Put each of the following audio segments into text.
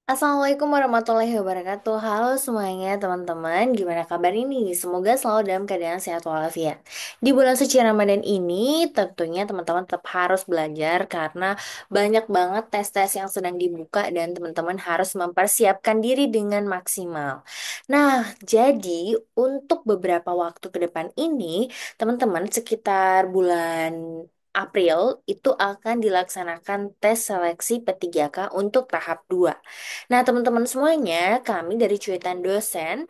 Assalamualaikum warahmatullahi wabarakatuh. Halo semuanya teman-teman, gimana kabar ini? Semoga selalu dalam keadaan sehat walafiat. Di bulan suci Ramadan ini, tentunya teman-teman tetap harus belajar karena banyak banget tes-tes yang sedang dibuka dan teman-teman harus mempersiapkan diri dengan maksimal. Nah, jadi untuk beberapa waktu ke depan ini, teman-teman sekitar bulan April itu akan dilaksanakan tes seleksi P3K untuk tahap 2. Nah, teman-teman semuanya, kami dari Cuitan Dosen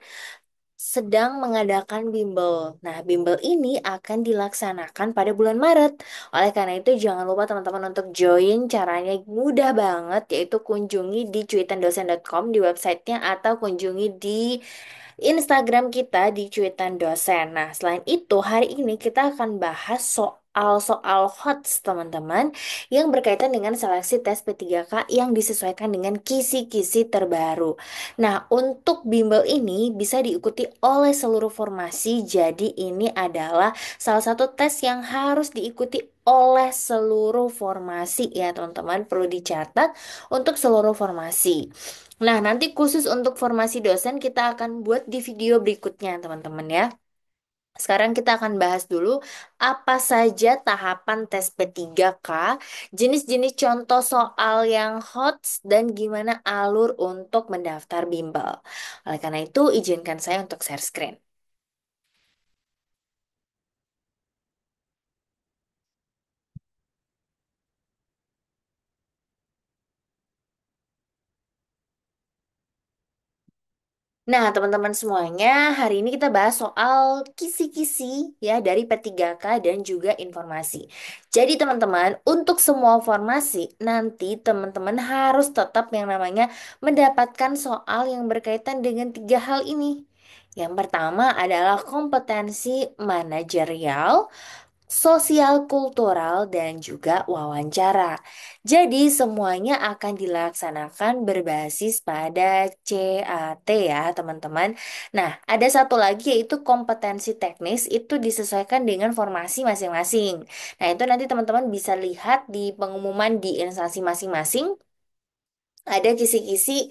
sedang mengadakan bimbel. Nah, bimbel ini akan dilaksanakan pada bulan Maret. Oleh karena itu, jangan lupa teman-teman untuk join. Caranya mudah banget, yaitu kunjungi di cuitandosen.com di websitenya atau kunjungi di Instagram kita di Cuitan Dosen. Nah, selain itu, hari ini kita akan bahas soal-soal HOTS, teman-teman, yang berkaitan dengan seleksi tes P3K yang disesuaikan dengan kisi-kisi terbaru. Nah, untuk bimbel ini bisa diikuti oleh seluruh formasi, jadi ini adalah salah satu tes yang harus diikuti oleh seluruh formasi ya, teman-teman. Perlu dicatat untuk seluruh formasi. Nah, nanti khusus untuk formasi dosen kita akan buat di video berikutnya, teman-teman ya. Sekarang kita akan bahas dulu apa saja tahapan tes P3K, jenis-jenis contoh soal yang hot, dan gimana alur untuk mendaftar bimbel. Oleh karena itu, izinkan saya untuk share screen. Nah, teman-teman semuanya, hari ini kita bahas soal kisi-kisi ya dari P3K dan juga informasi. Jadi, teman-teman, untuk semua formasi nanti teman-teman harus tetap yang namanya mendapatkan soal yang berkaitan dengan tiga hal ini. Yang pertama adalah kompetensi manajerial, sosial kultural, dan juga wawancara. Jadi semuanya akan dilaksanakan berbasis pada CAT ya, teman-teman. Nah, ada satu lagi yaitu kompetensi teknis itu disesuaikan dengan formasi masing-masing. Nah, itu nanti teman-teman bisa lihat di pengumuman di instansi masing-masing, ada kisi-kisi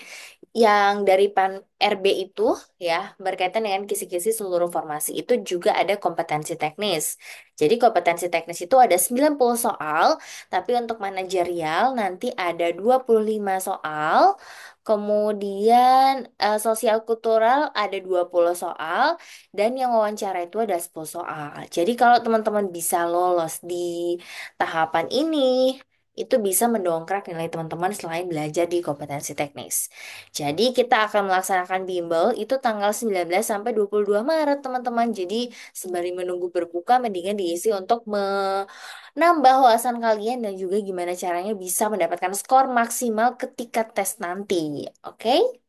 yang dari pan RB itu ya berkaitan dengan kisi-kisi seluruh formasi itu juga ada kompetensi teknis. Jadi kompetensi teknis itu ada 90 soal, tapi untuk manajerial nanti ada 25 soal. Kemudian sosial kultural ada 20 soal dan yang wawancara itu ada 10 soal. Jadi kalau teman-teman bisa lolos di tahapan ini, itu bisa mendongkrak nilai teman-teman selain belajar di kompetensi teknis. Jadi kita akan melaksanakan bimbel itu tanggal 19 sampai 22 Maret, teman-teman. Jadi sembari menunggu berbuka, mendingan diisi untuk menambah wawasan kalian dan juga gimana caranya bisa mendapatkan skor maksimal ketika tes nanti. Oke?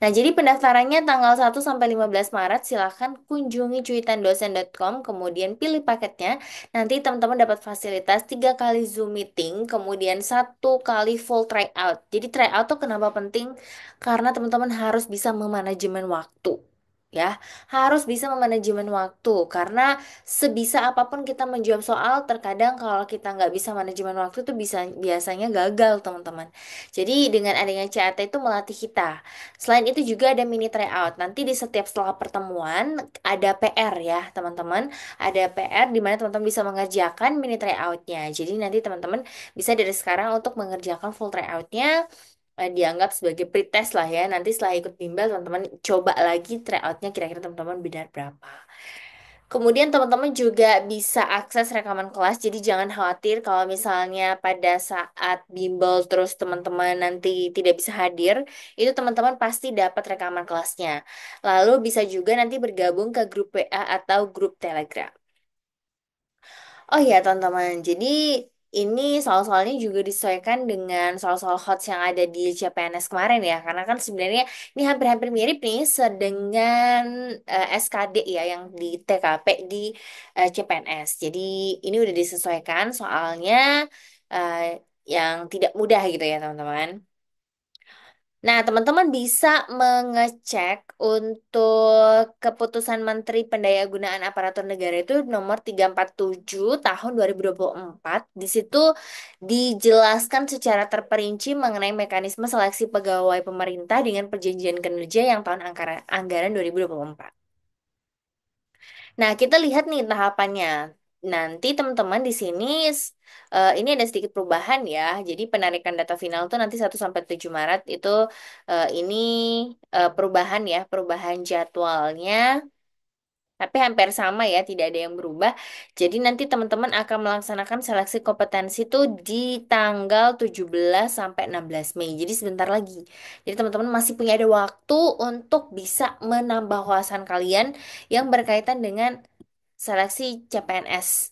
Nah, jadi pendaftarannya tanggal 1 sampai 15 Maret. Silahkan kunjungi cuitandosen.com, kemudian pilih paketnya. Nanti teman-teman dapat fasilitas 3 kali Zoom meeting, kemudian 1 kali full tryout. Jadi tryout tuh kenapa penting? Karena teman-teman harus bisa memanajemen waktu. Ya, harus bisa memanajemen waktu karena sebisa apapun kita menjawab soal, terkadang kalau kita nggak bisa manajemen waktu itu biasanya gagal, teman-teman. Jadi dengan adanya CAT itu melatih kita. Selain itu juga ada mini tryout. Nanti di setiap setelah pertemuan ada PR ya, teman-teman. Ada PR di mana teman-teman bisa mengerjakan mini tryoutnya. Jadi nanti teman-teman bisa dari sekarang untuk mengerjakan full tryoutnya, dianggap sebagai pretest lah ya. Nanti setelah ikut bimbel, teman-teman coba lagi tryoutnya kira-kira teman-teman benar berapa. Kemudian teman-teman juga bisa akses rekaman kelas, jadi jangan khawatir kalau misalnya pada saat bimbel terus teman-teman nanti tidak bisa hadir, itu teman-teman pasti dapat rekaman kelasnya. Lalu bisa juga nanti bergabung ke grup WA atau grup Telegram. Oh iya teman-teman, jadi ini soal-soalnya juga disesuaikan dengan soal-soal HOTS yang ada di CPNS kemarin ya. Karena kan sebenarnya ini hampir-hampir mirip nih dengan SKD ya yang di TKP di CPNS. Jadi ini udah disesuaikan soalnya, eh, yang tidak mudah gitu ya teman-teman. Nah, teman-teman bisa mengecek untuk keputusan Menteri Pendayagunaan Aparatur Negara itu nomor 347 tahun 2024. Di situ dijelaskan secara terperinci mengenai mekanisme seleksi pegawai pemerintah dengan perjanjian kinerja yang tahun anggaran 2024. Nah, kita lihat nih tahapannya. Nanti teman-teman di sini ini ada sedikit perubahan ya. Jadi penarikan data final tuh nanti 1 sampai 7 Maret itu ini perubahan ya, perubahan jadwalnya. Tapi hampir sama ya, tidak ada yang berubah. Jadi nanti teman-teman akan melaksanakan seleksi kompetensi itu di tanggal 17 sampai 16 Mei. Jadi sebentar lagi. Jadi teman-teman masih punya ada waktu untuk bisa menambah wawasan kalian yang berkaitan dengan seleksi CPNS,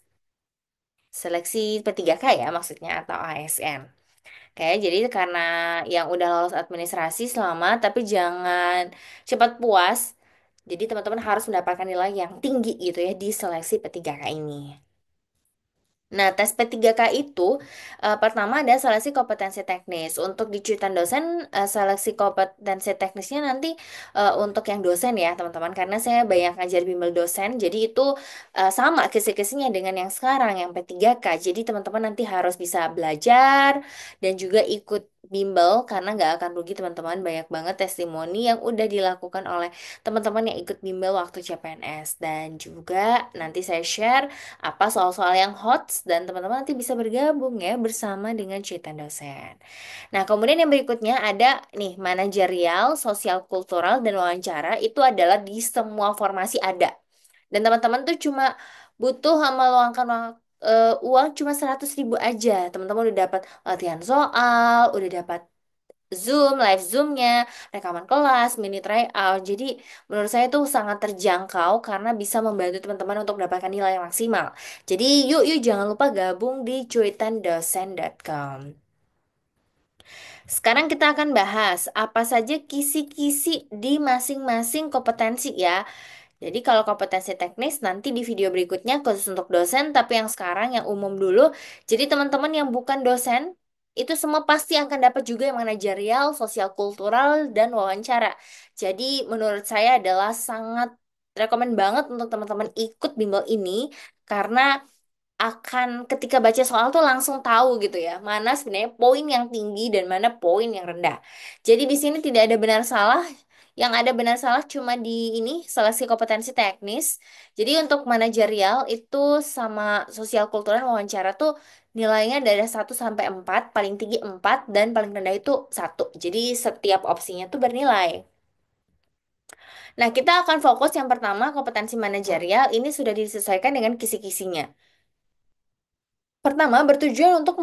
seleksi P3K ya maksudnya atau ASN. Kayak jadi karena yang udah lolos administrasi selamat, tapi jangan cepat puas. Jadi teman-teman harus mendapatkan nilai yang tinggi gitu ya di seleksi P3K ini. Nah, tes P3K itu pertama ada seleksi kompetensi teknis. Untuk di cuitan dosen, seleksi kompetensi teknisnya nanti untuk yang dosen ya, teman-teman. Karena saya banyak ngajar bimbel dosen, jadi itu sama kisi-kisinya dengan yang sekarang, yang P3K. Jadi teman-teman nanti harus bisa belajar dan juga ikut bimbel karena nggak akan rugi teman-teman. Banyak banget testimoni yang udah dilakukan oleh teman-teman yang ikut bimbel waktu CPNS. Dan juga nanti saya share apa soal-soal yang hot dan teman-teman nanti bisa bergabung ya bersama dengan Citan Dosen. Nah, kemudian yang berikutnya ada nih manajerial, sosial kultural dan wawancara itu adalah di semua formasi ada. Dan teman-teman tuh cuma butuh meluangkan uang cuma 100.000 aja. Teman-teman udah dapat latihan soal, udah dapat Zoom, live Zoom-nya, rekaman kelas, mini tryout. Jadi menurut saya itu sangat terjangkau karena bisa membantu teman-teman untuk mendapatkan nilai yang maksimal. Jadi yuk jangan lupa gabung di cuitandosen.com. Sekarang kita akan bahas apa saja kisi-kisi di masing-masing kompetensi ya. Jadi kalau kompetensi teknis nanti di video berikutnya khusus untuk dosen, tapi yang sekarang yang umum dulu. Jadi teman-teman yang bukan dosen, itu semua pasti akan dapat juga yang manajerial, sosial kultural, dan wawancara. Jadi menurut saya adalah sangat rekomen banget untuk teman-teman ikut bimbel ini, karena akan ketika baca soal tuh langsung tahu gitu ya, mana sebenarnya poin yang tinggi dan mana poin yang rendah. Jadi di sini tidak ada benar salah, yang ada benar salah cuma di ini seleksi kompetensi teknis. Jadi untuk manajerial itu sama sosial kultural wawancara tuh nilainya dari 1 sampai 4, paling tinggi 4 dan paling rendah itu 1. Jadi setiap opsinya tuh bernilai. Nah, kita akan fokus yang pertama kompetensi manajerial ini sudah disesuaikan dengan kisi-kisinya. Pertama, bertujuan untuk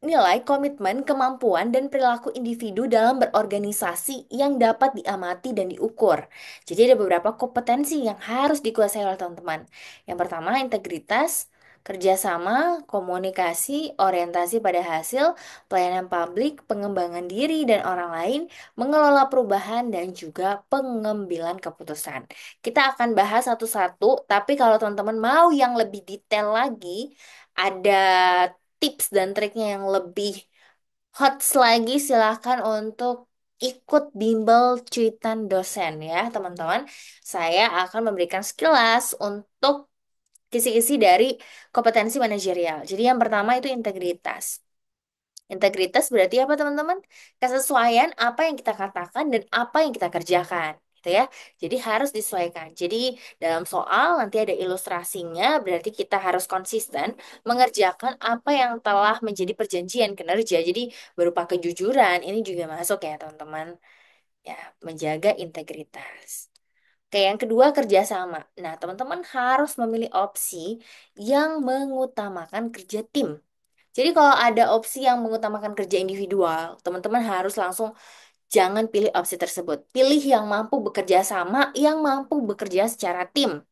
nilai komitmen, kemampuan, dan perilaku individu dalam berorganisasi yang dapat diamati dan diukur. Jadi ada beberapa kompetensi yang harus dikuasai oleh teman-teman. Yang pertama, integritas, kerjasama, komunikasi, orientasi pada hasil, pelayanan publik, pengembangan diri dan orang lain, mengelola perubahan, dan juga pengambilan keputusan. Kita akan bahas satu-satu, tapi kalau teman-teman mau yang lebih detail lagi, ada tips dan triknya yang lebih hot lagi silahkan untuk ikut bimbel cuitan dosen ya teman-teman. Saya akan memberikan sekilas untuk kisi-kisi dari kompetensi manajerial. Jadi yang pertama itu integritas. Integritas berarti apa teman-teman? Kesesuaian apa yang kita katakan dan apa yang kita kerjakan. Gitu ya. Jadi harus disesuaikan. Jadi dalam soal nanti ada ilustrasinya, berarti kita harus konsisten mengerjakan apa yang telah menjadi perjanjian kinerja. Jadi berupa kejujuran, ini juga masuk ya teman-teman. Ya, menjaga integritas. Oke, yang kedua kerjasama. Nah, teman-teman harus memilih opsi yang mengutamakan kerja tim. Jadi kalau ada opsi yang mengutamakan kerja individual, teman-teman harus langsung jangan pilih opsi tersebut. Pilih yang mampu bekerja sama, yang mampu bekerja secara tim.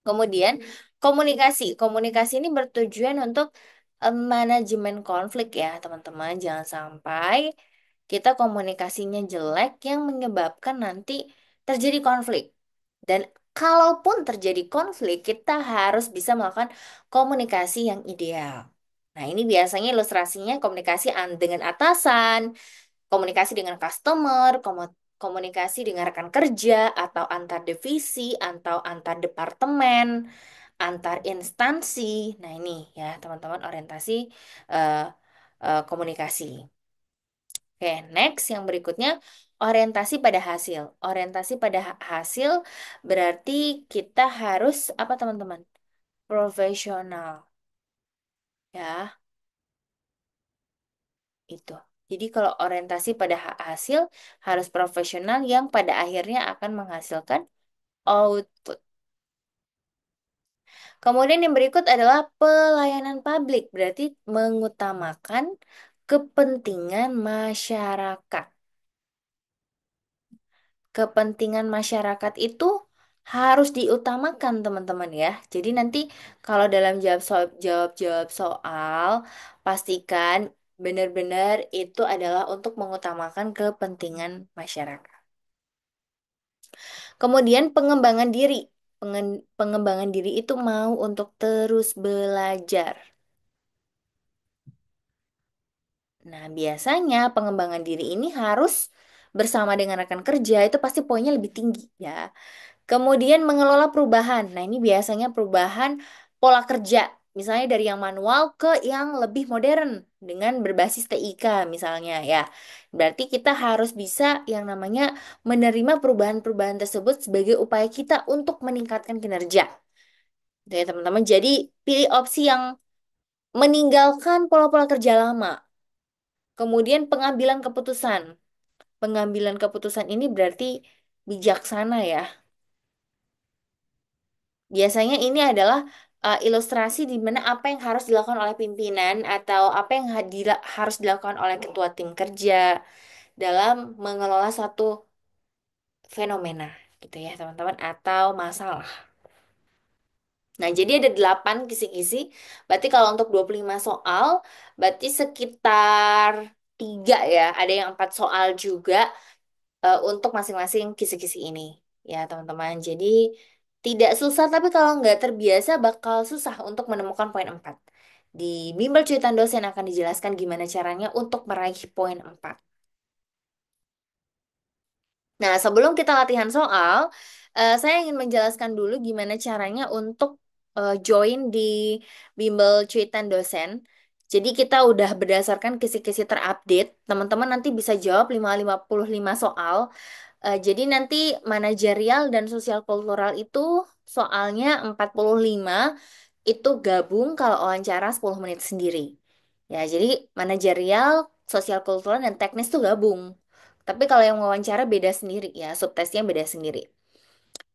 Kemudian komunikasi. Komunikasi ini bertujuan untuk manajemen konflik ya, teman-teman. Jangan sampai kita komunikasinya jelek yang menyebabkan nanti terjadi konflik. Dan kalaupun terjadi konflik, kita harus bisa melakukan komunikasi yang ideal. Nah, ini biasanya ilustrasinya komunikasi dengan atasan, Komunikasi dengan customer, komunikasi dengan rekan kerja, atau antar divisi, atau antar departemen, antar instansi. Nah, ini ya, teman-teman, orientasi eh, komunikasi. Oke, next yang berikutnya orientasi pada hasil. Orientasi pada hasil berarti kita harus apa, teman-teman? Profesional, ya, itu. Jadi kalau orientasi pada hasil harus profesional yang pada akhirnya akan menghasilkan output. Kemudian yang berikut adalah pelayanan publik, berarti mengutamakan kepentingan masyarakat. Kepentingan masyarakat itu harus diutamakan, teman-teman ya. Jadi nanti kalau dalam jawab soal, pastikan benar-benar itu adalah untuk mengutamakan kepentingan masyarakat. Kemudian pengembangan diri. Pengembangan diri itu mau untuk terus belajar. Nah, biasanya pengembangan diri ini harus bersama dengan rekan kerja, itu pasti poinnya lebih tinggi ya. Kemudian mengelola perubahan. Nah, ini biasanya perubahan pola kerja. Misalnya dari yang manual ke yang lebih modern dengan berbasis TIK misalnya ya. Berarti kita harus bisa yang namanya menerima perubahan-perubahan tersebut sebagai upaya kita untuk meningkatkan kinerja. Gitu ya, teman-teman. Jadi pilih opsi yang meninggalkan pola-pola kerja lama. Kemudian pengambilan keputusan. Pengambilan keputusan ini berarti bijaksana ya. Biasanya ini adalah ilustrasi di mana apa yang harus dilakukan oleh pimpinan atau apa yang harus dilakukan oleh ketua tim kerja dalam mengelola satu fenomena gitu ya teman-teman atau masalah. Nah, jadi ada 8 kisi-kisi. Berarti kalau untuk 25 soal, berarti sekitar 3 ya. Ada yang 4 soal juga untuk masing-masing kisi-kisi ini. Ya, teman-teman. Jadi tidak susah, tapi kalau nggak terbiasa bakal susah untuk menemukan poin 4. Di bimbel cuitan dosen akan dijelaskan gimana caranya untuk meraih poin 4. Nah, sebelum kita latihan soal, saya ingin menjelaskan dulu gimana caranya untuk join di bimbel cuitan dosen. Jadi kita udah berdasarkan kisi-kisi terupdate, teman-teman nanti bisa jawab 55 soal. Jadi nanti manajerial dan sosial kultural itu soalnya 45 itu gabung kalau wawancara 10 menit sendiri. Ya, jadi manajerial, sosial kultural, dan teknis tuh gabung. Tapi kalau yang wawancara beda sendiri ya, subtesnya beda sendiri.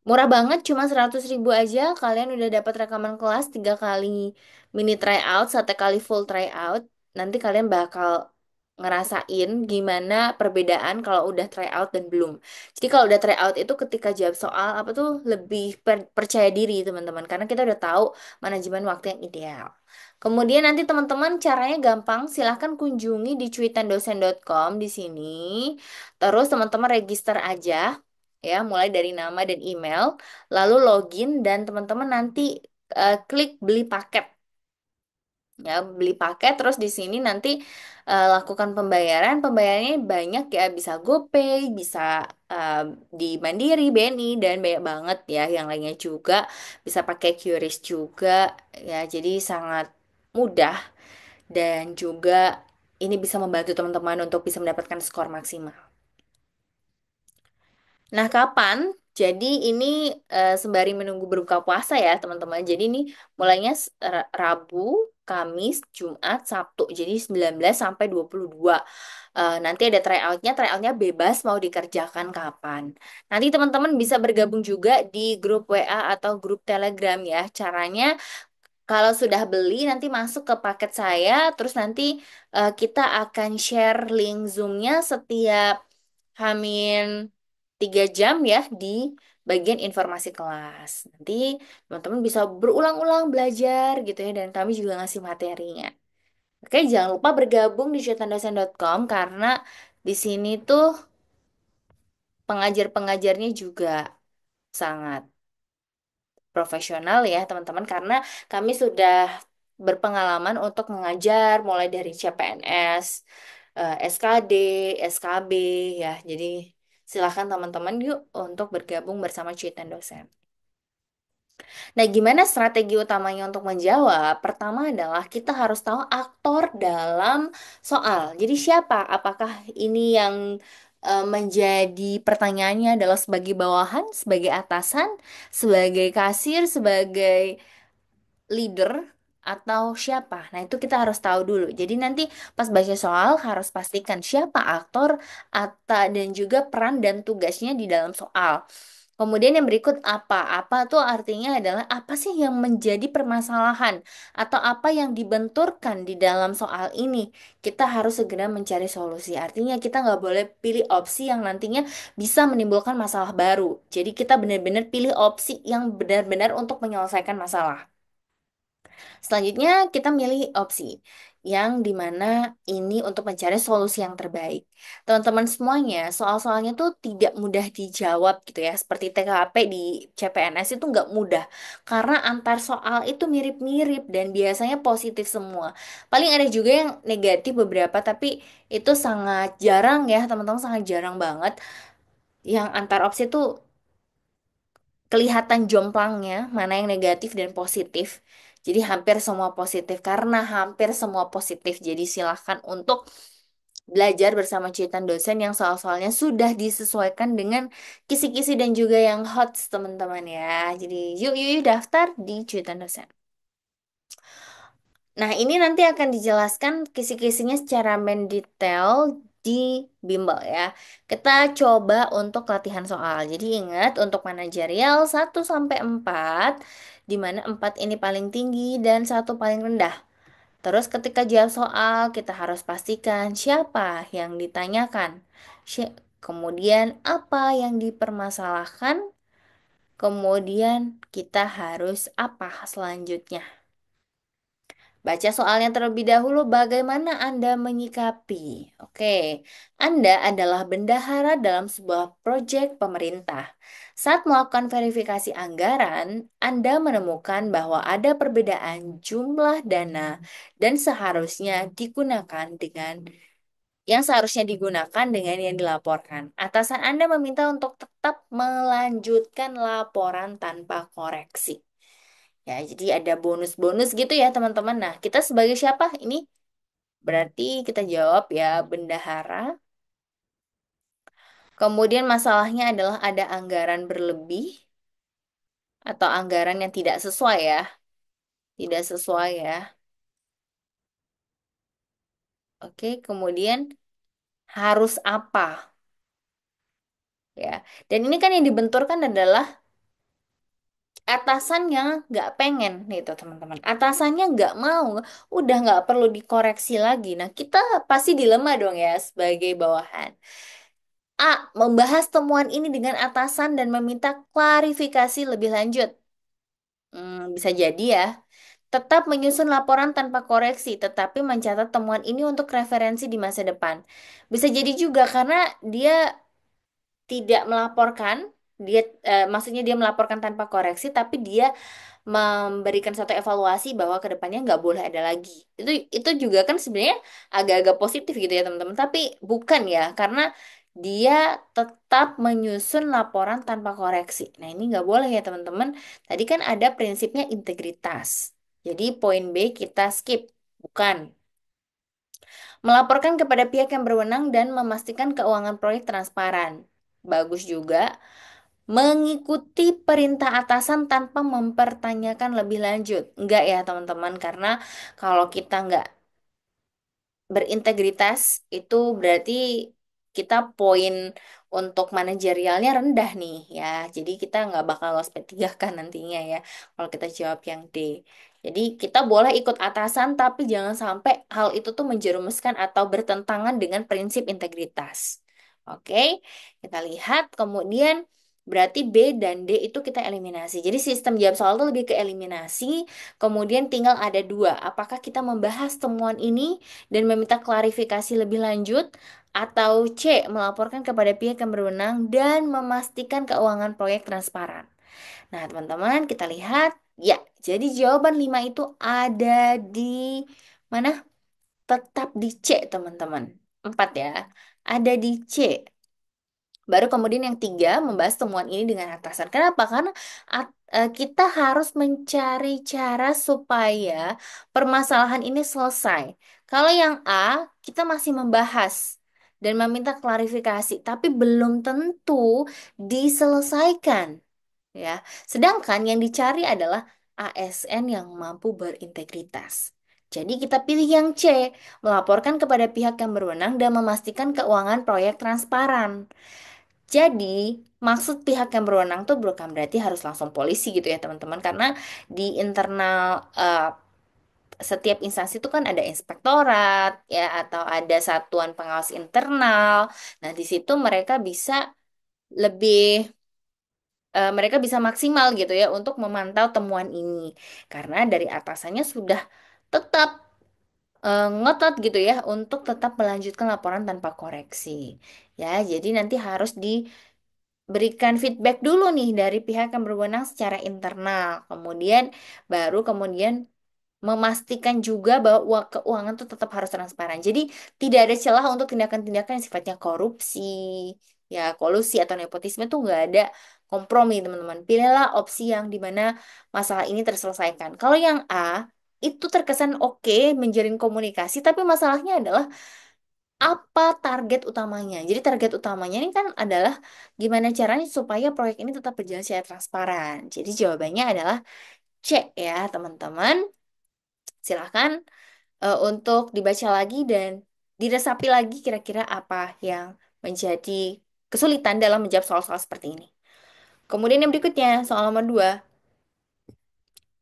Murah banget, cuma 100.000 aja. Kalian udah dapat rekaman kelas 3 kali mini tryout, 1 kali full tryout. Nanti kalian bakal ngerasain gimana perbedaan kalau udah tryout dan belum. Jadi kalau udah tryout itu ketika jawab soal apa tuh lebih percaya diri teman-teman. Karena kita udah tahu manajemen waktu yang ideal. Kemudian nanti teman-teman caranya gampang. Silahkan kunjungi di cuitandosen.com di sini. Terus teman-teman register aja ya, mulai dari nama dan email, lalu login dan teman-teman nanti klik beli paket. Ya, beli paket terus di sini nanti lakukan pembayaran. Pembayarannya banyak ya, bisa GoPay, bisa eh, di Mandiri, BNI dan banyak banget ya yang lainnya juga. Bisa pakai QRIS juga ya. Jadi sangat mudah dan juga ini bisa membantu teman-teman untuk bisa mendapatkan skor maksimal. Nah, kapan? Jadi ini sembari menunggu berbuka puasa ya, teman-teman. Jadi ini mulainya Rabu, Kamis, Jumat, Sabtu. Jadi 19 sampai 22. Nanti ada tryoutnya, tryoutnya bebas mau dikerjakan kapan. Nanti teman-teman bisa bergabung juga di grup WA atau grup Telegram ya. Caranya kalau sudah beli nanti masuk ke paket saya, terus nanti kita akan share link Zoom-nya setiap Hamin 3 jam ya di bagian informasi kelas. Nanti teman-teman bisa berulang-ulang belajar gitu ya dan kami juga ngasih materinya. Oke, jangan lupa bergabung di cetandosen.com karena di sini tuh pengajar-pengajarnya juga sangat profesional ya teman-teman karena kami sudah berpengalaman untuk mengajar mulai dari CPNS SKD, SKB ya. Jadi silakan teman-teman yuk untuk bergabung bersama Cuitan Dosen. Nah, gimana strategi utamanya untuk menjawab? Pertama adalah kita harus tahu aktor dalam soal. Jadi siapa? Apakah ini yang menjadi pertanyaannya adalah sebagai bawahan, sebagai atasan, sebagai kasir, sebagai leader atau siapa? Nah, itu kita harus tahu dulu. Jadi nanti pas baca soal harus pastikan siapa aktor dan juga peran dan tugasnya di dalam soal. Kemudian yang berikut apa? Apa tuh artinya adalah apa sih yang menjadi permasalahan atau apa yang dibenturkan di dalam soal ini. Kita harus segera mencari solusi. Artinya kita nggak boleh pilih opsi yang nantinya bisa menimbulkan masalah baru. Jadi kita benar-benar pilih opsi yang benar-benar untuk menyelesaikan masalah. Selanjutnya kita milih opsi yang dimana ini untuk mencari solusi yang terbaik. Teman-teman semuanya, soal-soalnya tuh tidak mudah dijawab gitu ya. Seperti TKP di CPNS itu nggak mudah. Karena antar soal itu mirip-mirip dan biasanya positif semua. Paling ada juga yang negatif beberapa, tapi itu sangat jarang ya, teman-teman sangat jarang banget. Yang antar opsi itu kelihatan jomplangnya mana yang negatif dan positif. Jadi hampir semua positif karena hampir semua positif. Jadi silahkan untuk belajar bersama cuitan dosen yang soal-soalnya sudah disesuaikan dengan kisi-kisi dan juga yang hot teman-teman ya. Jadi yuk yuk yuk daftar di cuitan dosen. Nah, ini nanti akan dijelaskan kisi-kisinya secara mendetail di bimbel ya. Kita coba untuk latihan soal. Jadi ingat untuk manajerial 1 sampai 4, di mana 4 ini paling tinggi dan 1 paling rendah. Terus ketika jawab soal, kita harus pastikan siapa yang ditanyakan. Kemudian apa yang dipermasalahkan, kemudian kita harus apa selanjutnya. Baca soalnya terlebih dahulu, bagaimana Anda menyikapi? Oke, Anda adalah bendahara dalam sebuah proyek pemerintah. Saat melakukan verifikasi anggaran, Anda menemukan bahwa ada perbedaan jumlah dana dan seharusnya digunakan dengan yang dilaporkan. Atasan Anda meminta untuk tetap melanjutkan laporan tanpa koreksi. Ya, jadi ada bonus-bonus gitu ya teman-teman. Nah, kita sebagai siapa? Ini berarti kita jawab ya bendahara. Kemudian masalahnya adalah ada anggaran berlebih atau anggaran yang tidak sesuai ya. Tidak sesuai ya. Oke, kemudian harus apa ya. Dan ini kan yang dibenturkan adalah atasannya nggak pengen nih tuh teman-teman. Atasannya nggak mau, udah nggak perlu dikoreksi lagi. Nah, kita pasti dilema dong ya sebagai bawahan. A. Membahas temuan ini dengan atasan dan meminta klarifikasi lebih lanjut. Bisa jadi ya. Tetap menyusun laporan tanpa koreksi, tetapi mencatat temuan ini untuk referensi di masa depan. Bisa jadi juga karena dia tidak melaporkan, maksudnya dia melaporkan tanpa koreksi, tapi dia memberikan satu evaluasi bahwa kedepannya nggak boleh ada lagi. Itu juga kan sebenarnya agak-agak positif gitu ya teman-teman. Tapi bukan ya, karena dia tetap menyusun laporan tanpa koreksi. Nah ini nggak boleh ya teman-teman. Tadi kan ada prinsipnya integritas. Jadi poin B kita skip. Bukan. Melaporkan kepada pihak yang berwenang dan memastikan keuangan proyek transparan. Bagus juga. Mengikuti perintah atasan tanpa mempertanyakan lebih lanjut. Enggak ya teman-teman, karena kalau kita enggak berintegritas itu berarti kita poin untuk manajerialnya rendah nih ya. Jadi kita nggak bakal lolos P3 kan nantinya ya kalau kita jawab yang D. Jadi kita boleh ikut atasan tapi jangan sampai hal itu tuh menjerumuskan atau bertentangan dengan prinsip integritas. Oke, kita lihat kemudian berarti B dan D itu kita eliminasi. Jadi sistem jawab soal itu lebih ke eliminasi. Kemudian tinggal ada dua. Apakah kita membahas temuan ini dan meminta klarifikasi lebih lanjut, atau C, melaporkan kepada pihak yang berwenang dan memastikan keuangan proyek transparan. Nah, teman-teman, kita lihat. Ya, jadi jawaban 5 itu ada di mana? Tetap di C, teman-teman. 4 ya. Ada di C. Baru kemudian yang tiga, membahas temuan ini dengan atasan. Kenapa? Karena kita harus mencari cara supaya permasalahan ini selesai. Kalau yang A, kita masih membahas dan meminta klarifikasi, tapi belum tentu diselesaikan, ya. Sedangkan yang dicari adalah ASN yang mampu berintegritas. Jadi kita pilih yang C, melaporkan kepada pihak yang berwenang dan memastikan keuangan proyek transparan. Jadi, maksud pihak yang berwenang tuh bukan berarti harus langsung polisi gitu ya teman-teman, karena di internal setiap instansi itu kan ada inspektorat ya atau ada satuan pengawas internal. Nah, di situ lebih mereka bisa maksimal gitu ya untuk memantau temuan ini, karena dari atasannya sudah tetap ngotot gitu ya untuk tetap melanjutkan laporan tanpa koreksi. Ya, jadi nanti harus berikan feedback dulu nih dari pihak yang berwenang secara internal. Kemudian memastikan juga bahwa keuangan itu tetap harus transparan. Jadi tidak ada celah untuk tindakan-tindakan yang sifatnya korupsi, ya kolusi atau nepotisme itu nggak ada kompromi teman-teman. Pilihlah opsi yang dimana masalah ini terselesaikan. Kalau yang A itu terkesan oke menjalin komunikasi, tapi masalahnya adalah apa target utamanya. Jadi target utamanya ini kan adalah gimana caranya supaya proyek ini tetap berjalan secara transparan. Jadi jawabannya adalah C ya teman-teman. Silahkan untuk dibaca lagi dan diresapi lagi kira-kira apa yang menjadi kesulitan dalam menjawab soal-soal seperti ini. Kemudian yang berikutnya, soal nomor 2.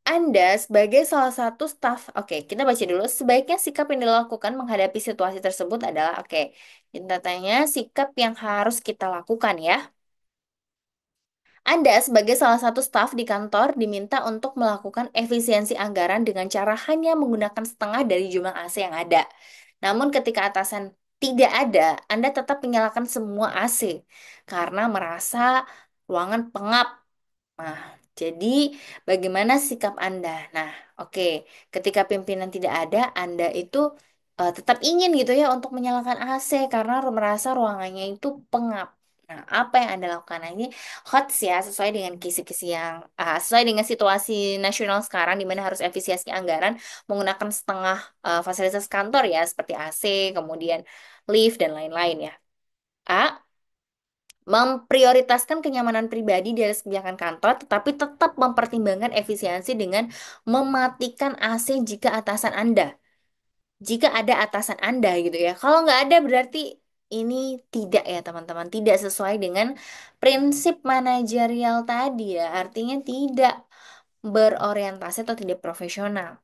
Anda sebagai salah satu staf, oke, kita baca dulu. Sebaiknya sikap yang dilakukan menghadapi situasi tersebut adalah, oke, kita tanya sikap yang harus kita lakukan ya. Anda sebagai salah satu staf di kantor diminta untuk melakukan efisiensi anggaran dengan cara hanya menggunakan setengah dari jumlah AC yang ada. Namun ketika atasan tidak ada, Anda tetap menyalakan semua AC karena merasa ruangan pengap. Nah, jadi bagaimana sikap Anda? Nah, oke, ketika pimpinan tidak ada, Anda itu tetap ingin gitu ya untuk menyalakan AC karena merasa ruangannya itu pengap. Nah, apa yang Anda lakukan? Nah, ini hot ya, sesuai dengan kisi-kisi yang sesuai dengan situasi nasional sekarang di mana harus efisiensi anggaran menggunakan setengah fasilitas kantor ya, seperti AC, kemudian lift dan lain-lain ya. A. Memprioritaskan kenyamanan pribadi di atas kebijakan kantor, tetapi tetap mempertimbangkan efisiensi dengan mematikan AC jika atasan Anda. Jika ada atasan Anda gitu ya. Kalau nggak ada berarti ini tidak ya teman-teman. Tidak sesuai dengan prinsip manajerial tadi ya. Artinya tidak berorientasi atau tidak profesional.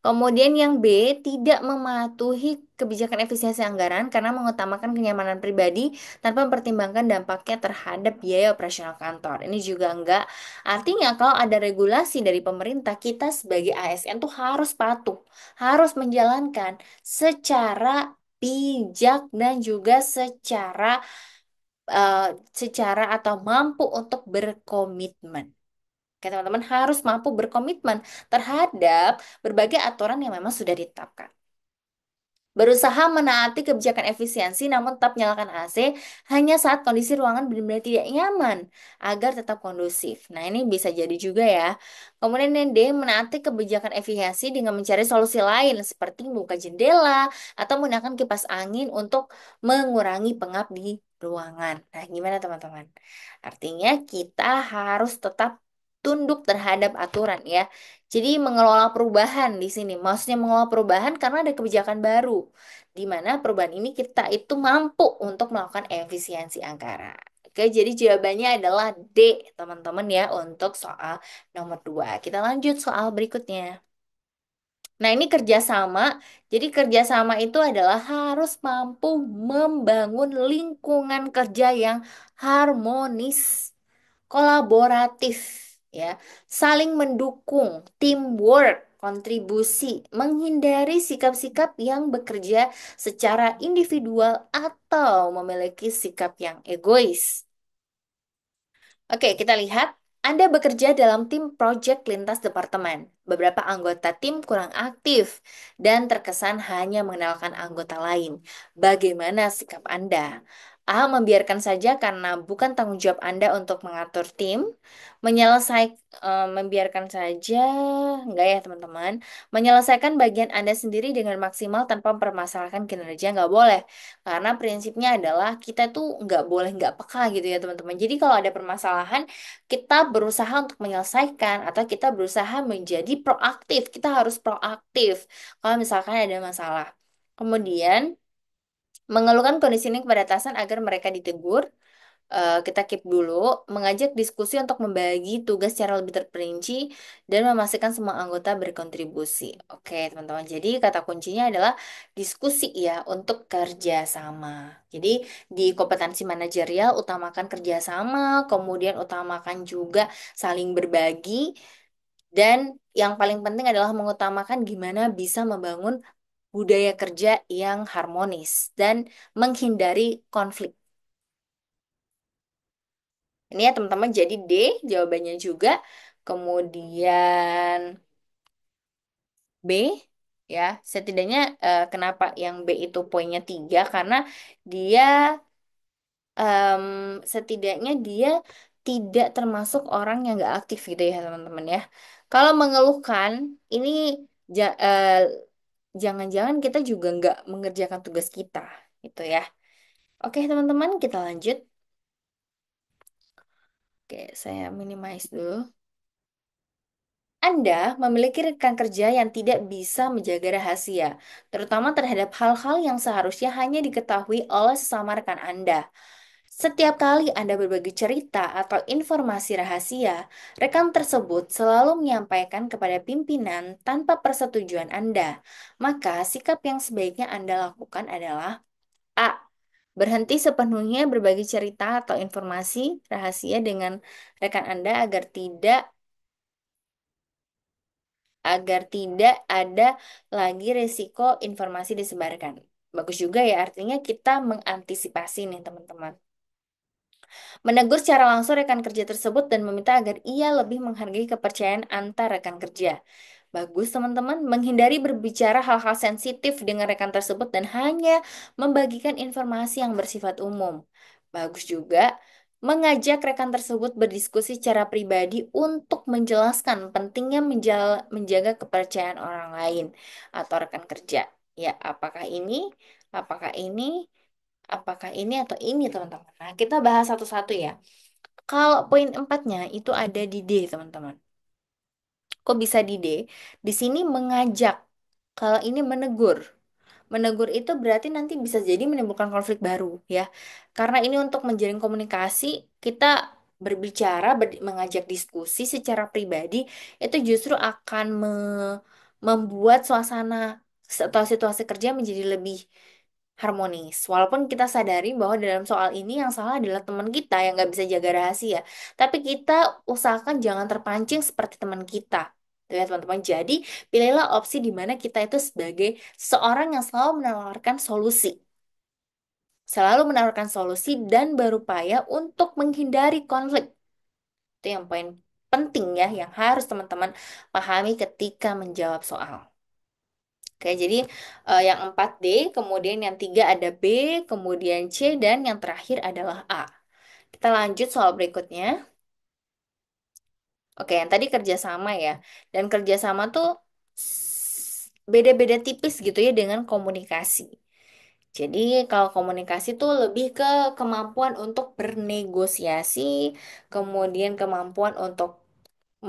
Kemudian yang B, tidak mematuhi kebijakan efisiensi anggaran karena mengutamakan kenyamanan pribadi tanpa mempertimbangkan dampaknya terhadap biaya operasional kantor. Ini juga enggak. Artinya kalau ada regulasi dari pemerintah, kita sebagai ASN tuh harus patuh, harus menjalankan secara bijak dan juga eh, secara atau mampu untuk berkomitmen. Oke, teman-teman harus mampu berkomitmen terhadap berbagai aturan yang memang sudah ditetapkan. Berusaha menaati kebijakan efisiensi namun tetap nyalakan AC hanya saat kondisi ruangan benar-benar tidak nyaman agar tetap kondusif. Nah, ini bisa jadi juga ya. Kemudian yang D, menaati kebijakan efisiensi dengan mencari solusi lain seperti membuka jendela atau menggunakan kipas angin untuk mengurangi pengap di ruangan. Nah, gimana teman-teman? Artinya kita harus tetap tunduk terhadap aturan ya. Jadi mengelola perubahan di sini, maksudnya mengelola perubahan karena ada kebijakan baru, di mana perubahan ini kita itu mampu untuk melakukan efisiensi anggaran. Oke, jadi jawabannya adalah D, teman-teman ya, untuk soal nomor 2. Kita lanjut soal berikutnya. Nah, ini kerjasama. Jadi kerjasama itu adalah harus mampu membangun lingkungan kerja yang harmonis, kolaboratif, ya, saling mendukung, teamwork, kontribusi, menghindari sikap-sikap yang bekerja secara individual atau memiliki sikap yang egois. Oke, kita lihat. Anda bekerja dalam tim project lintas departemen. Beberapa anggota tim kurang aktif dan terkesan hanya mengandalkan anggota lain. Bagaimana sikap Anda? A. Membiarkan saja karena bukan tanggung jawab Anda untuk mengatur tim. Membiarkan saja, enggak ya teman-teman. Menyelesaikan bagian Anda sendiri dengan maksimal tanpa mempermasalahkan kinerja nggak boleh. Karena prinsipnya adalah kita tuh nggak boleh nggak peka gitu ya teman-teman. Jadi kalau ada permasalahan, kita berusaha untuk menyelesaikan atau kita berusaha menjadi proaktif. Kita harus proaktif kalau misalkan ada masalah. Kemudian, mengeluhkan kondisi ini kepada atasan agar mereka ditegur. Kita keep dulu, mengajak diskusi untuk membagi tugas secara lebih terperinci dan memastikan semua anggota berkontribusi. Oke, teman-teman. Jadi kata kuncinya adalah diskusi ya untuk kerjasama. Jadi di kompetensi manajerial utamakan kerjasama, kemudian utamakan juga saling berbagi, dan yang paling penting adalah mengutamakan gimana bisa membangun budaya kerja yang harmonis dan menghindari konflik. Ini ya teman-teman, jadi D jawabannya juga. Kemudian B ya, setidaknya kenapa yang B itu poinnya 3? Karena dia em, setidaknya dia tidak termasuk orang yang nggak aktif gitu ya teman-teman ya. Kalau mengeluhkan, ini ja- eh, jangan-jangan kita juga nggak mengerjakan tugas kita gitu ya. Oke teman-teman, kita lanjut. Oke, saya minimize dulu. Anda memiliki rekan kerja yang tidak bisa menjaga rahasia, terutama terhadap hal-hal yang seharusnya hanya diketahui oleh sesama rekan Anda. Setiap kali Anda berbagi cerita atau informasi rahasia, rekan tersebut selalu menyampaikan kepada pimpinan tanpa persetujuan Anda. Maka, sikap yang sebaiknya Anda lakukan adalah A. Berhenti sepenuhnya berbagi cerita atau informasi rahasia dengan rekan Anda agar tidak ada lagi resiko informasi disebarkan. Bagus juga ya, artinya kita mengantisipasi nih teman-teman. Menegur secara langsung rekan kerja tersebut dan meminta agar ia lebih menghargai kepercayaan antar rekan kerja. Bagus teman-teman, menghindari berbicara hal-hal sensitif dengan rekan tersebut dan hanya membagikan informasi yang bersifat umum. Bagus juga, mengajak rekan tersebut berdiskusi secara pribadi untuk menjelaskan pentingnya menjaga kepercayaan orang lain atau rekan kerja. Ya, apakah ini, apakah ini atau ini teman-teman. Nah, kita bahas satu-satu ya. Kalau poin empatnya itu ada di D teman-teman. Kok bisa di D? Di sini mengajak. Kalau ini menegur. Menegur itu berarti nanti bisa jadi menimbulkan konflik baru ya. Karena ini untuk menjalin komunikasi, kita berbicara, mengajak diskusi secara pribadi itu justru akan membuat suasana atau situasi kerja menjadi lebih harmonis. Walaupun kita sadari bahwa dalam soal ini yang salah adalah teman kita yang nggak bisa jaga rahasia. Tapi kita usahakan jangan terpancing seperti teman kita. Tuh ya teman-teman. Jadi pilihlah opsi di mana kita itu sebagai seorang yang selalu menawarkan solusi. Selalu menawarkan solusi dan berupaya untuk menghindari konflik. Itu yang poin penting ya yang harus teman-teman pahami ketika menjawab soal. Oke, jadi yang 4D, kemudian yang 3 ada B, kemudian C, dan yang terakhir adalah A. Kita lanjut soal berikutnya. Oke, yang tadi kerjasama ya. Dan kerjasama tuh beda-beda tipis gitu ya dengan komunikasi. Jadi kalau komunikasi tuh lebih ke kemampuan untuk bernegosiasi, kemudian kemampuan untuk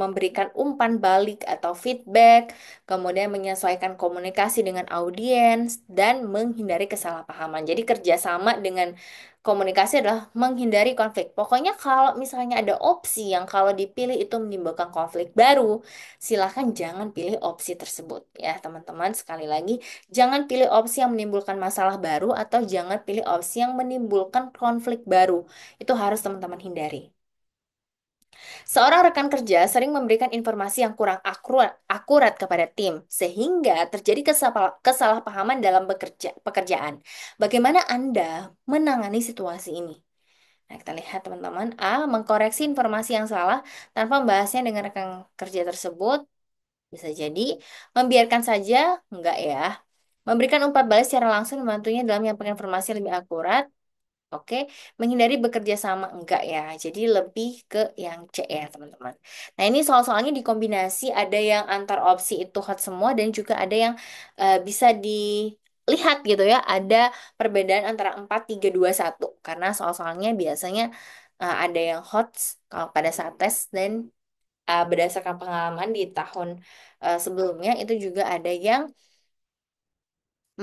memberikan umpan balik atau feedback, kemudian menyesuaikan komunikasi dengan audiens, dan menghindari kesalahpahaman. Jadi kerjasama dengan komunikasi adalah menghindari konflik. Pokoknya kalau misalnya ada opsi yang kalau dipilih itu menimbulkan konflik baru, silahkan jangan pilih opsi tersebut. Ya teman-teman, sekali lagi, jangan pilih opsi yang menimbulkan masalah baru atau jangan pilih opsi yang menimbulkan konflik baru. Itu harus teman-teman hindari. Seorang rekan kerja sering memberikan informasi yang kurang akurat kepada tim, sehingga terjadi kesalahpahaman dalam pekerjaan. Bagaimana Anda menangani situasi ini? Nah, kita lihat teman-teman. A. Mengkoreksi informasi yang salah tanpa membahasnya dengan rekan kerja tersebut. Bisa jadi membiarkan saja, enggak ya. Memberikan umpat balik secara langsung membantunya dalam menyampaikan informasi yang lebih akurat. Oke, menghindari bekerja sama enggak ya. Jadi lebih ke yang C ya, teman-teman. Nah, ini soal-soalnya dikombinasi ada yang antar opsi itu hot semua dan juga ada yang bisa dilihat gitu ya. Ada perbedaan antara 4 3 2 1 karena soal-soalnya biasanya ada yang hot kalau pada saat tes dan berdasarkan pengalaman di tahun sebelumnya itu juga ada yang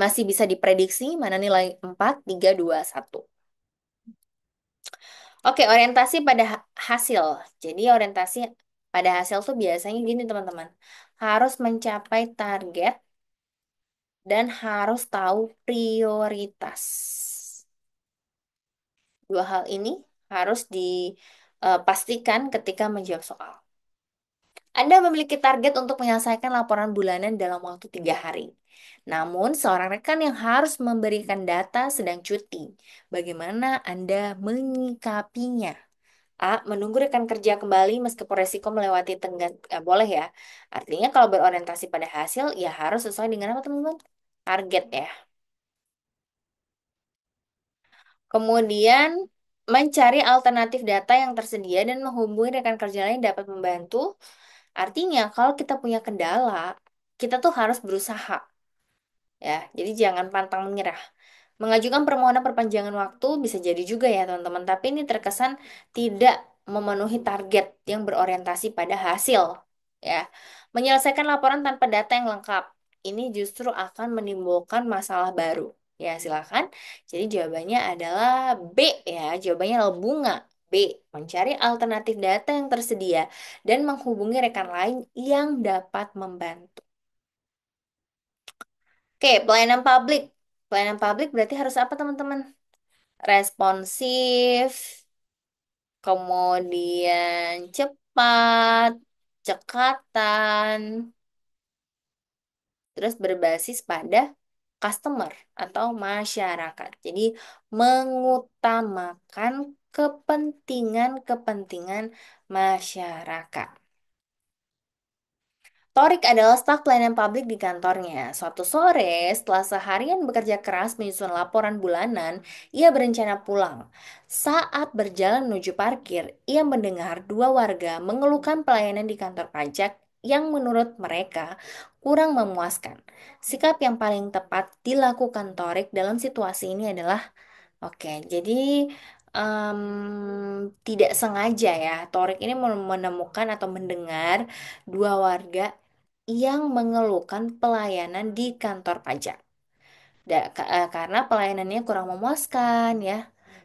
masih bisa diprediksi mana nilai 4 3 2 1. Oke, orientasi pada hasil. Jadi orientasi pada hasil tuh biasanya gini teman-teman. Harus mencapai target dan harus tahu prioritas. Dua hal ini harus dipastikan ketika menjawab soal. Anda memiliki target untuk menyelesaikan laporan bulanan dalam waktu 3 hari. Namun, seorang rekan yang harus memberikan data sedang cuti. Bagaimana Anda menyikapinya? A. Menunggu rekan kerja kembali meskipun resiko melewati tenggat. Boleh ya. Artinya kalau berorientasi pada hasil, ya harus sesuai dengan apa teman-teman? Target ya. Kemudian mencari alternatif data yang tersedia dan menghubungi rekan kerja lain dapat membantu. Artinya kalau kita punya kendala, kita tuh harus berusaha ya. Jadi jangan pantang menyerah. Mengajukan permohonan perpanjangan waktu bisa jadi juga ya teman-teman, tapi ini terkesan tidak memenuhi target yang berorientasi pada hasil ya. Menyelesaikan laporan tanpa data yang lengkap, ini justru akan menimbulkan masalah baru. Ya, silakan. Jadi jawabannya adalah B ya, jawabannya adalah bunga. B, mencari alternatif data yang tersedia dan menghubungi rekan lain yang dapat membantu. Oke, pelayanan publik. Pelayanan publik berarti harus apa teman-teman? Responsif, kemudian cepat, cekatan, terus berbasis pada customer atau masyarakat. Jadi mengutamakan kepentingan-kepentingan masyarakat. Torik adalah staf pelayanan publik di kantornya. Suatu sore, setelah seharian bekerja keras menyusun laporan bulanan, ia berencana pulang. Saat berjalan menuju parkir, ia mendengar dua warga mengeluhkan pelayanan di kantor pajak yang menurut mereka kurang memuaskan. Sikap yang paling tepat dilakukan Torik dalam situasi ini adalah oke, jadi tidak sengaja ya, Torik ini menemukan atau mendengar dua warga yang mengeluhkan pelayanan di kantor pajak. Karena pelayanannya kurang memuaskan ya.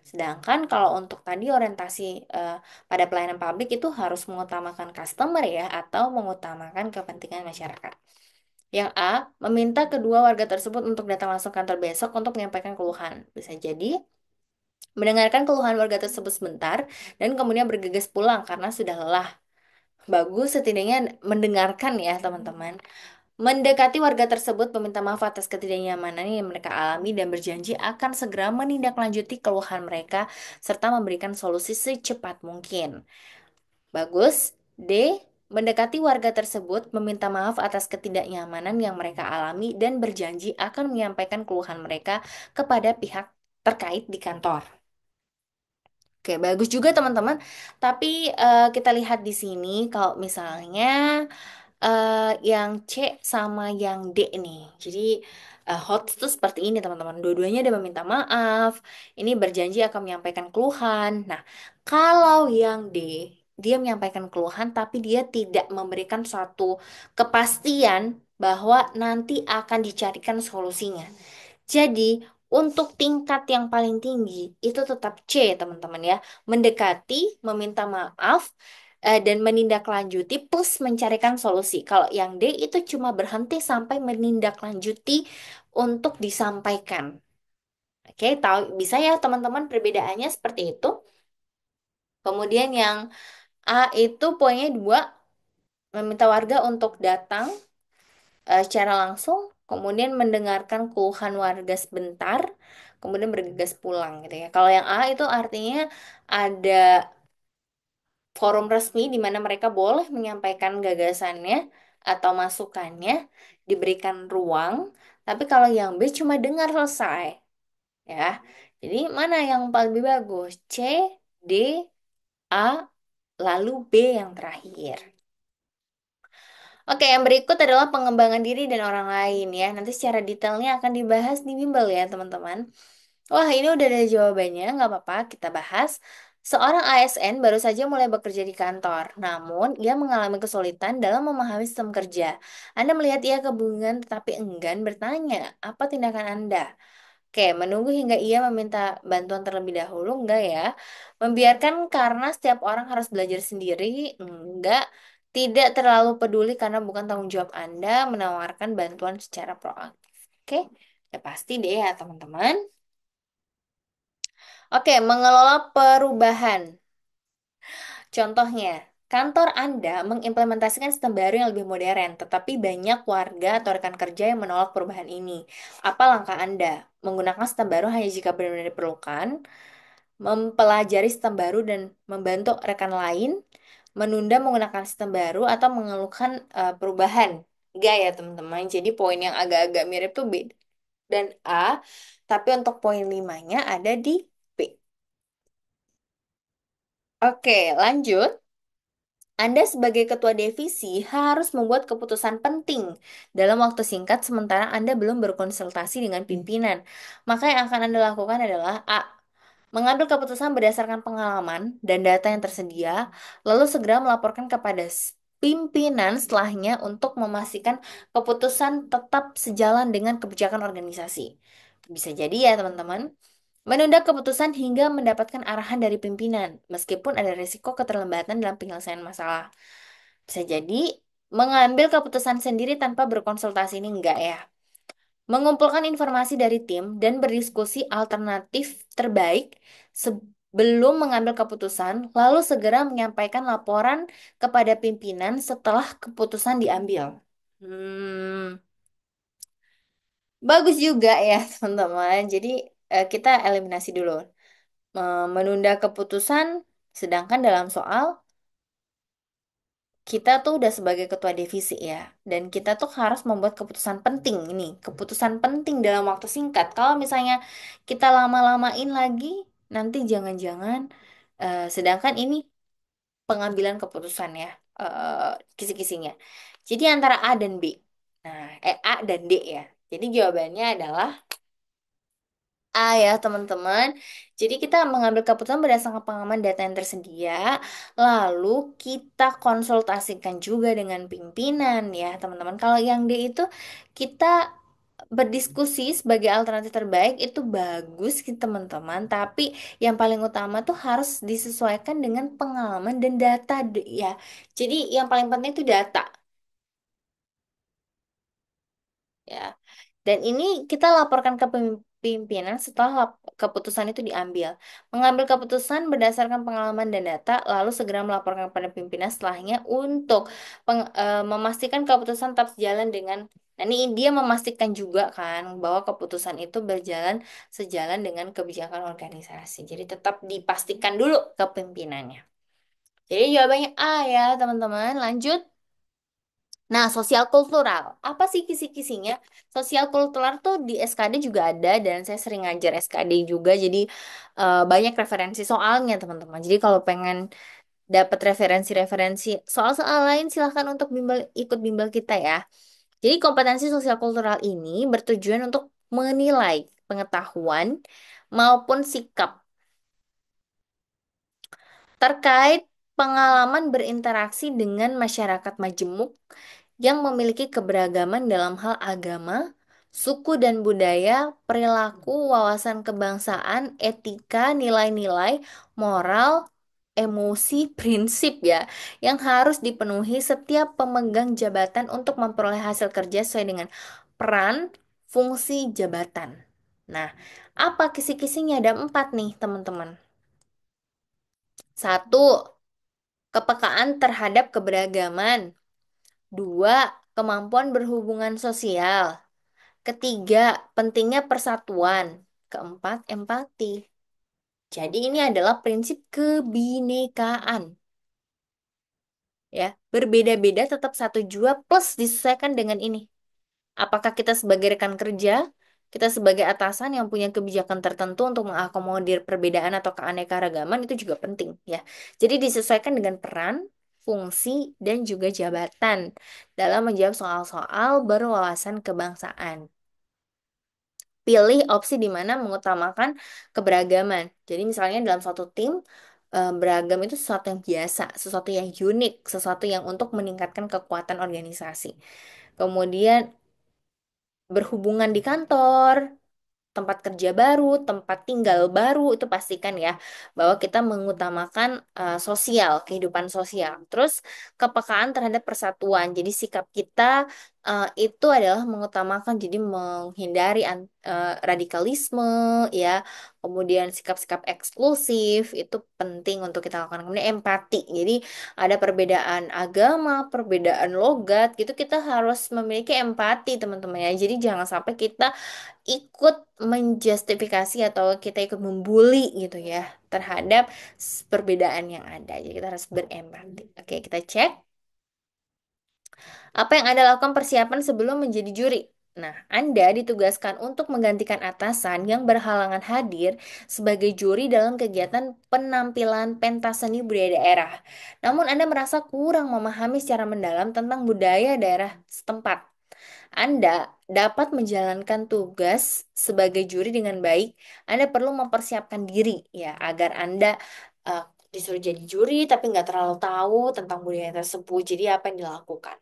Sedangkan kalau untuk tadi orientasi eh, pada pelayanan publik itu harus mengutamakan customer ya atau mengutamakan kepentingan masyarakat. Yang A, meminta kedua warga tersebut untuk datang langsung kantor besok untuk menyampaikan keluhan. Bisa jadi mendengarkan keluhan warga tersebut sebentar dan kemudian bergegas pulang karena sudah lelah. Bagus setidaknya mendengarkan ya teman-teman. Mendekati warga tersebut meminta maaf atas ketidaknyamanan yang mereka alami dan berjanji akan segera menindaklanjuti keluhan mereka serta memberikan solusi secepat mungkin. Bagus. D. Mendekati warga tersebut meminta maaf atas ketidaknyamanan yang mereka alami dan berjanji akan menyampaikan keluhan mereka kepada pihak terkait di kantor. Oke, bagus juga teman-teman. Tapi kita lihat di sini kalau misalnya eh, yang C sama yang D nih. Jadi hot itu seperti ini teman-teman. Dua-duanya ada meminta maaf. Ini berjanji akan menyampaikan keluhan. Nah, kalau yang D, dia menyampaikan keluhan tapi dia tidak memberikan suatu kepastian bahwa nanti akan dicarikan solusinya. Jadi, untuk tingkat yang paling tinggi itu tetap C, teman-teman ya. Mendekati, meminta maaf, dan menindaklanjuti plus mencarikan solusi. Kalau yang D itu cuma berhenti sampai menindaklanjuti untuk disampaikan. Oke, tahu bisa ya teman-teman perbedaannya seperti itu. Kemudian yang A itu poinnya dua, meminta warga untuk datang secara langsung, kemudian mendengarkan keluhan warga sebentar, kemudian bergegas pulang gitu ya. Kalau yang A itu artinya ada forum resmi di mana mereka boleh menyampaikan gagasannya, atau masukannya diberikan ruang, tapi kalau yang B cuma dengar selesai, ya. Jadi mana yang paling lebih bagus? C, D, A, lalu B yang terakhir. Oke, yang berikut adalah pengembangan diri dan orang lain ya. Nanti secara detailnya akan dibahas di bimbel ya, teman-teman. Wah, ini udah ada jawabannya, nggak apa-apa, kita bahas. Seorang ASN baru saja mulai bekerja di kantor, namun ia mengalami kesulitan dalam memahami sistem kerja. Anda melihat ia kebingungan tetapi enggan bertanya, apa tindakan Anda? Oke, menunggu hingga ia meminta bantuan terlebih dahulu, enggak ya? Membiarkan karena setiap orang harus belajar sendiri, enggak. Tidak terlalu peduli karena bukan tanggung jawab Anda menawarkan bantuan secara proaktif. Oke, ya pasti deh ya teman-teman. Oke, mengelola perubahan. Contohnya, kantor Anda mengimplementasikan sistem baru yang lebih modern, tetapi banyak warga atau rekan kerja yang menolak perubahan ini. Apa langkah Anda? Menggunakan sistem baru hanya jika benar-benar diperlukan, mempelajari sistem baru dan membantu rekan lain, menunda menggunakan sistem baru, atau mengeluhkan perubahan. Enggak ya, teman-teman. Jadi poin yang agak-agak mirip tuh B dan A, tapi untuk poin limanya ada di B. Oke, lanjut. Anda sebagai ketua divisi harus membuat keputusan penting dalam waktu singkat sementara Anda belum berkonsultasi dengan pimpinan. Maka yang akan Anda lakukan adalah A. Mengambil keputusan berdasarkan pengalaman dan data yang tersedia, lalu segera melaporkan kepada pimpinan setelahnya untuk memastikan keputusan tetap sejalan dengan kebijakan organisasi. Bisa jadi ya teman-teman. Menunda keputusan hingga mendapatkan arahan dari pimpinan, meskipun ada risiko keterlambatan dalam penyelesaian masalah. Bisa jadi mengambil keputusan sendiri tanpa berkonsultasi ini enggak ya. Mengumpulkan informasi dari tim dan berdiskusi alternatif terbaik sebelum mengambil keputusan, lalu segera menyampaikan laporan kepada pimpinan setelah keputusan diambil. Hmm, bagus juga ya, teman-teman. Jadi kita eliminasi dulu. Menunda keputusan, sedangkan dalam soal kita tuh udah sebagai ketua divisi ya, dan kita tuh harus membuat keputusan penting ini, keputusan penting dalam waktu singkat. Kalau misalnya kita lama-lamain lagi, nanti jangan-jangan, sedangkan ini pengambilan keputusan ya, kisi-kisinya. Jadi antara A dan B. Nah, A dan D ya. Jadi jawabannya adalah A ya teman-teman. Jadi kita mengambil keputusan berdasarkan pengalaman data yang tersedia, lalu kita konsultasikan juga dengan pimpinan ya teman-teman. Kalau yang D itu kita berdiskusi sebagai alternatif terbaik itu bagus sih teman-teman. Tapi yang paling utama tuh harus disesuaikan dengan pengalaman dan data ya. Jadi yang paling penting itu data ya. Dan ini kita laporkan ke pimpinan setelah keputusan itu diambil. Mengambil keputusan berdasarkan pengalaman dan data, lalu segera melaporkan kepada pimpinan setelahnya untuk memastikan keputusan tetap sejalan dengan. Nah, ini dia memastikan juga kan bahwa keputusan itu berjalan sejalan dengan kebijakan organisasi. Jadi tetap dipastikan dulu ke pimpinannya. Jadi jawabannya A ya, teman-teman. Lanjut. Nah, sosial kultural. Apa sih kisi-kisinya? Sosial kultural tuh di SKD juga ada dan saya sering ngajar SKD juga. Jadi banyak referensi soalnya, teman-teman. Jadi kalau pengen dapat referensi-referensi soal-soal lain silahkan untuk ikut bimbel kita ya. Jadi kompetensi sosial kultural ini bertujuan untuk menilai pengetahuan maupun sikap terkait pengalaman berinteraksi dengan masyarakat majemuk yang memiliki keberagaman dalam hal agama, suku dan budaya, perilaku, wawasan kebangsaan, etika, nilai-nilai, moral, emosi, prinsip ya, yang harus dipenuhi setiap pemegang jabatan untuk memperoleh hasil kerja sesuai dengan peran, fungsi jabatan. Nah, apa kisi-kisinya? Ada 4 nih, teman-teman. Satu, kepekaan terhadap keberagaman. Dua, kemampuan berhubungan sosial. Ketiga, pentingnya persatuan. Keempat, empati. Jadi ini adalah prinsip kebinekaan. Ya, berbeda-beda tetap satu jua plus disesuaikan dengan ini. Apakah kita sebagai rekan kerja, kita sebagai atasan yang punya kebijakan tertentu untuk mengakomodir perbedaan atau keanekaragaman itu juga penting ya. Jadi disesuaikan dengan peran, fungsi, dan juga jabatan dalam menjawab soal-soal berwawasan kebangsaan. Pilih opsi di mana mengutamakan keberagaman. Jadi misalnya dalam suatu tim, beragam itu sesuatu yang biasa, sesuatu yang unik, sesuatu yang untuk meningkatkan kekuatan organisasi. Kemudian berhubungan di kantor, tempat kerja baru, tempat tinggal baru, itu pastikan ya bahwa kita mengutamakan sosial, kehidupan sosial. Terus kepekaan terhadap persatuan. Jadi sikap kita itu adalah mengutamakan, jadi menghindari radikalisme, ya. Kemudian sikap-sikap eksklusif itu penting untuk kita lakukan. Kemudian empati. Jadi ada perbedaan agama, perbedaan logat, gitu kita harus memiliki empati, teman-teman ya. Jadi jangan sampai kita ikut menjustifikasi atau kita ikut membuli gitu ya terhadap perbedaan yang ada. Jadi kita harus berempati. Oke, kita cek apa yang Anda lakukan persiapan sebelum menjadi juri. Nah, Anda ditugaskan untuk menggantikan atasan yang berhalangan hadir sebagai juri dalam kegiatan penampilan pentas seni budaya daerah. Namun Anda merasa kurang memahami secara mendalam tentang budaya daerah setempat. Anda dapat menjalankan tugas sebagai juri dengan baik. Anda perlu mempersiapkan diri ya agar Anda eh, disuruh jadi juri tapi nggak terlalu tahu tentang budaya tersebut. Jadi apa yang dilakukan?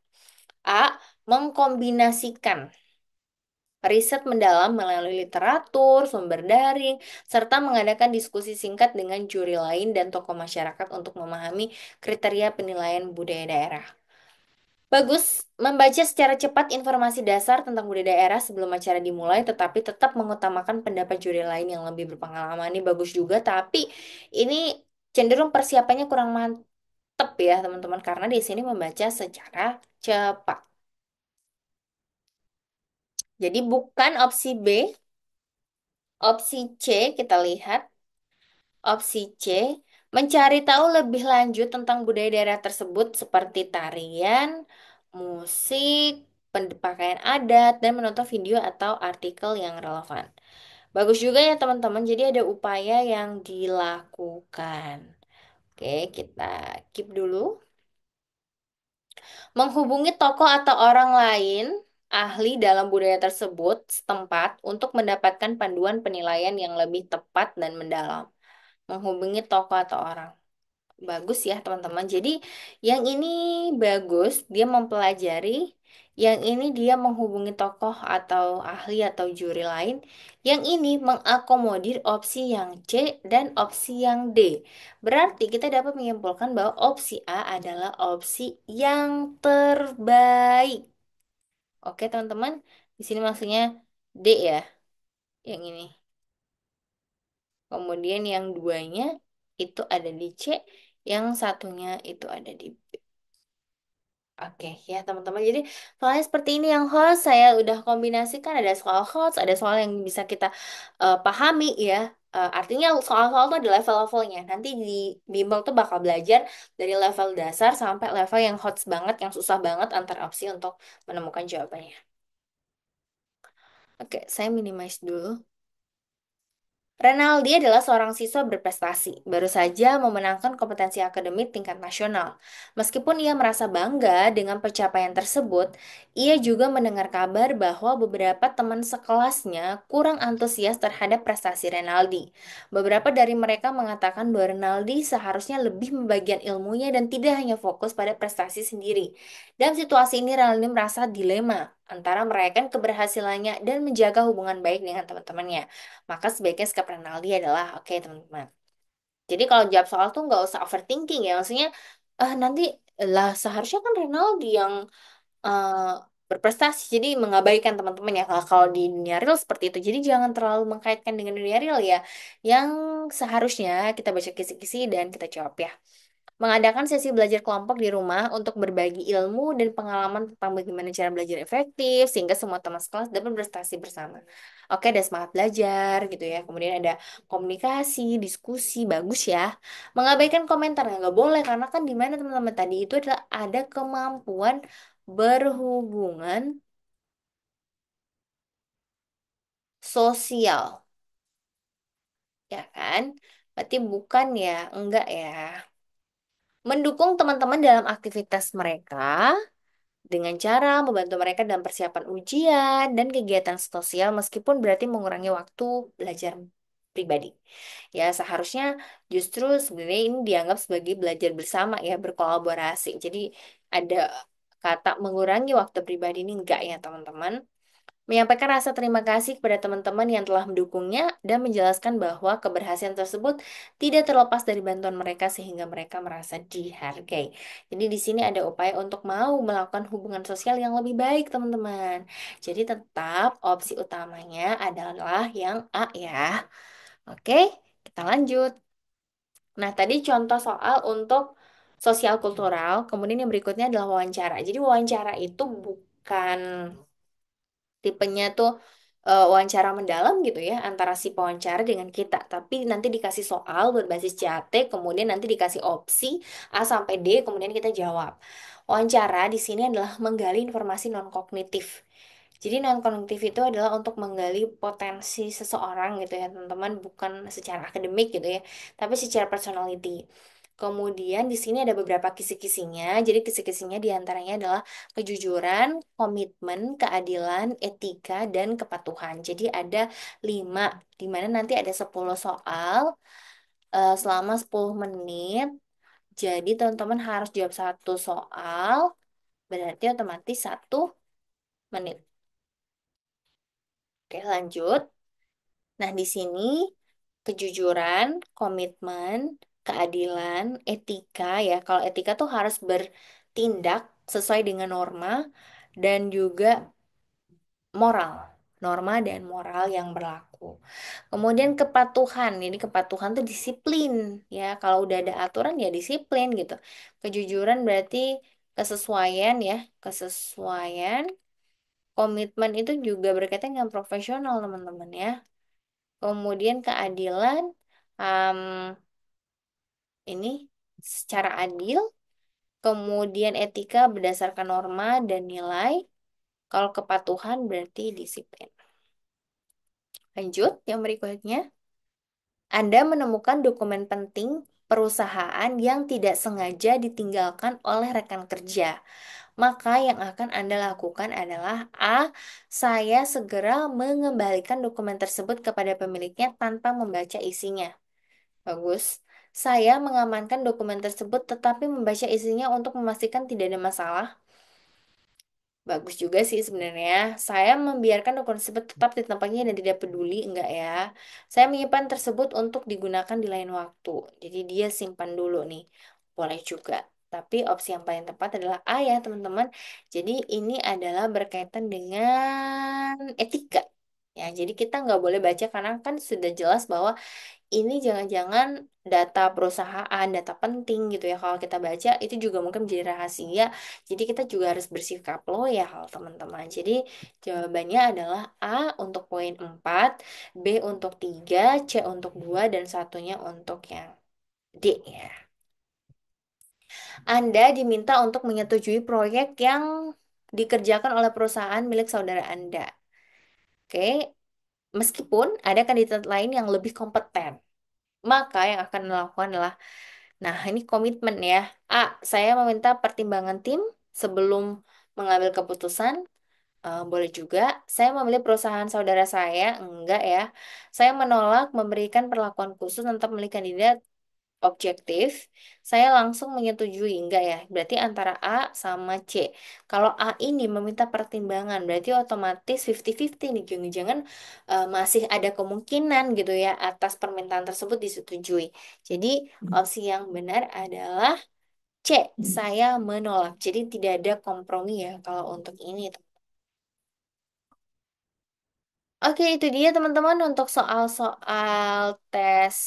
A. Mengkombinasikan riset mendalam melalui literatur, sumber daring, serta mengadakan diskusi singkat dengan juri lain dan tokoh masyarakat untuk memahami kriteria penilaian budaya daerah. Bagus, membaca secara cepat informasi dasar tentang budaya daerah sebelum acara dimulai, tetapi tetap mengutamakan pendapat juri lain yang lebih berpengalaman. Ini bagus juga, tapi ini cenderung persiapannya kurang mantep ya, teman-teman, karena di sini membaca secara cepat. Jadi bukan opsi B, opsi C kita lihat. Opsi C, mencari tahu lebih lanjut tentang budaya daerah tersebut seperti tarian, musik, pakaian adat, dan menonton video atau artikel yang relevan. Bagus juga ya teman-teman, jadi ada upaya yang dilakukan. Oke, kita keep dulu. Menghubungi tokoh atau orang lain ahli dalam budaya tersebut setempat untuk mendapatkan panduan penilaian yang lebih tepat dan mendalam. Menghubungi tokoh atau orang. Bagus ya teman-teman. Jadi yang ini bagus, dia mempelajari. Yang ini dia menghubungi tokoh atau ahli atau juri lain. Yang ini mengakomodir opsi yang C dan opsi yang D. Berarti kita dapat menyimpulkan bahwa opsi A adalah opsi yang terbaik. Oke teman-teman, di sini maksudnya D ya, yang ini. Kemudian yang duanya itu ada di C, yang satunya itu ada di B. Oke ya teman-teman. Jadi soalnya seperti ini yang host saya udah kombinasikan, ada soal host, ada soal yang bisa kita pahami ya. Artinya soal-soal tuh ada level-levelnya. Nanti di bimbel tuh bakal belajar dari level dasar sampai level yang hot banget, yang susah banget antar opsi untuk menemukan jawabannya. Oke, saya minimize dulu. Renaldi adalah seorang siswa berprestasi, baru saja memenangkan kompetensi akademik tingkat nasional. Meskipun ia merasa bangga dengan pencapaian tersebut, ia juga mendengar kabar bahwa beberapa teman sekelasnya kurang antusias terhadap prestasi Renaldi. Beberapa dari mereka mengatakan bahwa Renaldi seharusnya lebih membagikan ilmunya dan tidak hanya fokus pada prestasi sendiri. Dalam situasi ini, Renaldi merasa dilema antara merayakan keberhasilannya dan menjaga hubungan baik dengan teman-temannya. Maka sebaiknya sikap Renaldi adalah oke teman-teman. Jadi kalau jawab soal tuh nggak usah overthinking ya. Maksudnya nanti lah seharusnya kan Renaldi yang eh, berprestasi. Jadi mengabaikan teman-teman ya. Kalau di dunia real seperti itu. Jadi jangan terlalu mengkaitkan dengan dunia real ya. Yang seharusnya kita baca kisi-kisi dan kita jawab ya. Mengadakan sesi belajar kelompok di rumah untuk berbagi ilmu dan pengalaman tentang bagaimana cara belajar efektif sehingga semua teman sekelas dapat berprestasi bersama. Oke, ada semangat belajar gitu ya. Kemudian ada komunikasi, diskusi, bagus ya. Mengabaikan komentar nggak boleh karena kan di mana teman-teman tadi itu adalah ada kemampuan berhubungan sosial, ya kan? Berarti bukan ya, enggak ya. Mendukung teman-teman dalam aktivitas mereka dengan cara membantu mereka dalam persiapan ujian dan kegiatan sosial meskipun berarti mengurangi waktu belajar pribadi. Ya, seharusnya justru sebenarnya ini dianggap sebagai belajar bersama ya, berkolaborasi. Jadi ada kata mengurangi waktu pribadi ini enggak ya, teman-teman. Menyampaikan rasa terima kasih kepada teman-teman yang telah mendukungnya dan menjelaskan bahwa keberhasilan tersebut tidak terlepas dari bantuan mereka sehingga mereka merasa dihargai. Jadi di sini ada upaya untuk mau melakukan hubungan sosial yang lebih baik, teman-teman. Jadi tetap opsi utamanya adalah yang A ya. Oke, kita lanjut. Nah, tadi contoh soal untuk sosial kultural, kemudian yang berikutnya adalah wawancara. Jadi wawancara itu bukan tipenya tuh wawancara mendalam gitu ya antara si pewawancara dengan kita, tapi nanti dikasih soal berbasis CAT, kemudian nanti dikasih opsi A sampai D, kemudian kita jawab. Wawancara di sini adalah menggali informasi non kognitif. Jadi non kognitif itu adalah untuk menggali potensi seseorang gitu ya teman-teman, bukan secara akademik gitu ya, tapi secara personality. Kemudian di sini ada beberapa kisi-kisinya. Jadi kisi-kisinya diantaranya adalah kejujuran, komitmen, keadilan, etika, dan kepatuhan. Jadi ada 5, di mana nanti ada 10 soal selama 10 menit. Jadi teman-teman harus jawab satu soal, berarti otomatis 1 menit. Oke, lanjut. Nah, di sini kejujuran, komitmen, keadilan, etika ya. Kalau etika tuh harus bertindak sesuai dengan norma dan juga moral. Norma dan moral yang berlaku. Kemudian kepatuhan. Jadi kepatuhan tuh disiplin ya. Kalau udah ada aturan ya disiplin gitu. Kejujuran berarti kesesuaian ya, kesesuaian. Komitmen itu juga berkaitan dengan profesional, teman-teman ya. Kemudian keadilan, um, ini secara adil. Kemudian etika berdasarkan norma dan nilai. Kalau kepatuhan berarti disiplin. Lanjut, yang berikutnya. Anda menemukan dokumen penting perusahaan yang tidak sengaja ditinggalkan oleh rekan kerja. Maka yang akan Anda lakukan adalah A. Saya segera mengembalikan dokumen tersebut kepada pemiliknya tanpa membaca isinya. Bagus. Saya mengamankan dokumen tersebut tetapi membaca isinya untuk memastikan tidak ada masalah. Bagus juga sih sebenarnya. Saya membiarkan dokumen tersebut tetap di tempatnya dan tidak peduli, enggak ya. Saya menyimpan tersebut untuk digunakan di lain waktu. Jadi dia simpan dulu nih. Boleh juga. Tapi opsi yang paling tepat adalah A ya teman-teman. Jadi ini adalah berkaitan dengan etika. Ya, jadi kita nggak boleh baca karena kan sudah jelas bahwa ini jangan-jangan data perusahaan, data penting gitu ya. Kalau kita baca itu juga mungkin menjadi rahasia. Jadi kita juga harus bersikap loyal, teman-teman. Jadi jawabannya adalah A untuk poin 4, B untuk 3, C untuk 2, dan satunya untuk yang D ya. Anda diminta untuk menyetujui proyek yang dikerjakan oleh perusahaan milik saudara Anda. Oke, meskipun ada kandidat lain yang lebih kompeten. Maka yang akan dilakukan adalah, nah ini komitmen ya. A, saya meminta pertimbangan tim sebelum mengambil keputusan. Boleh juga. Saya memilih perusahaan saudara saya, enggak ya. Saya menolak memberikan perlakuan khusus untuk memilih kandidat objektif. Saya langsung menyetujui, enggak ya. Berarti antara A sama C. Kalau A ini meminta pertimbangan, berarti otomatis 50-50 nih. Jangan-jangan masih ada kemungkinan gitu ya atas permintaan tersebut disetujui. Jadi opsi yang benar adalah C. Saya menolak. Jadi tidak ada kompromi ya kalau untuk ini. Oke, itu dia teman-teman untuk soal-soal tes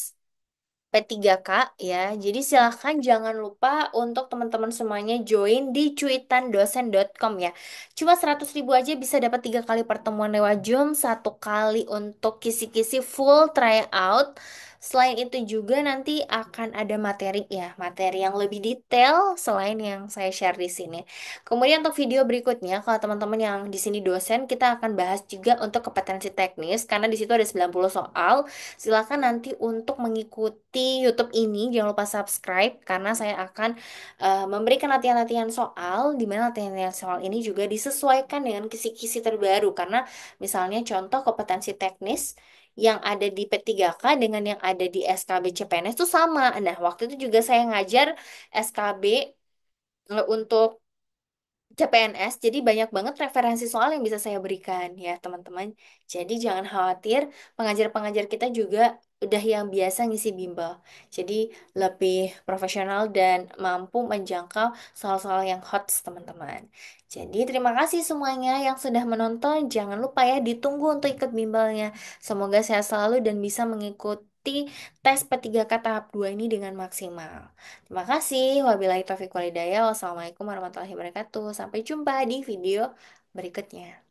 P3K ya. Jadi silahkan jangan lupa untuk teman-teman semuanya join di cuitandosen.com ya. Cuma 100.000 aja bisa dapat 3 kali pertemuan lewat Zoom, 1 kali untuk kisi-kisi full tryout. Selain itu juga nanti akan ada materi ya, materi yang lebih detail selain yang saya share di sini. Kemudian untuk video berikutnya, kalau teman-teman yang di sini dosen, kita akan bahas juga untuk kompetensi teknis karena di situ ada 90 soal. Silakan nanti untuk mengikuti YouTube ini, jangan lupa subscribe karena saya akan memberikan latihan-latihan soal, di mana latihan-latihan soal ini juga disesuaikan dengan kisi-kisi terbaru. Karena misalnya contoh kompetensi teknis yang ada di P3K dengan yang ada di SKB CPNS itu sama. Nah, waktu itu juga saya ngajar SKB untuk CPNS, jadi banyak banget referensi soal yang bisa saya berikan ya teman-teman. Jadi jangan khawatir, pengajar-pengajar kita juga udah yang biasa ngisi bimbel. Jadi lebih profesional dan mampu menjangkau soal-soal yang hot teman-teman. Jadi terima kasih semuanya yang sudah menonton. Jangan lupa ya ditunggu untuk ikut bimbelnya. Semoga sehat selalu dan bisa mengikuti tes P3K tahap 2 ini dengan maksimal. Terima kasih. Wabillahi taufiq walhidayah. Wassalamualaikum warahmatullahi wabarakatuh. Sampai jumpa di video berikutnya.